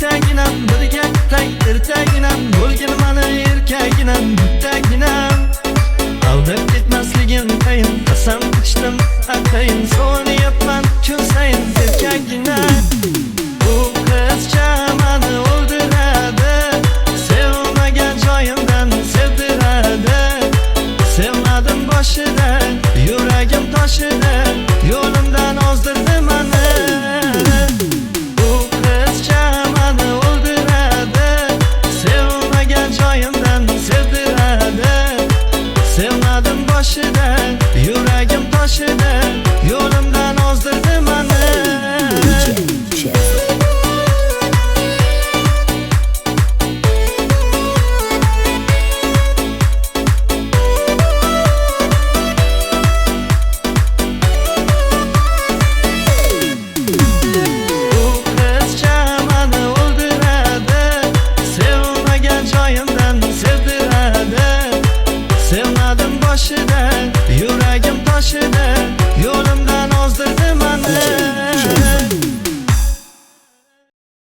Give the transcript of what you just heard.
bittaginam birga tay ertaginam bo'lgin mani erkaginam bittaginam aldab ketmasligim tayin qasam ichdim atayin so'rayapman kun sayin erkaginam bu qizcha mani o'ldiradi sevmagan joyimdan sevdiradi sevmadim boshida yuragim toshida yo'limdan ozdirdi mani bu qizcha mani o'ldiradi sevmagan joyimdan sevdiradi sevmadim boshida yuragim toshida yo'limdan ozdirdi mani yuragim toshida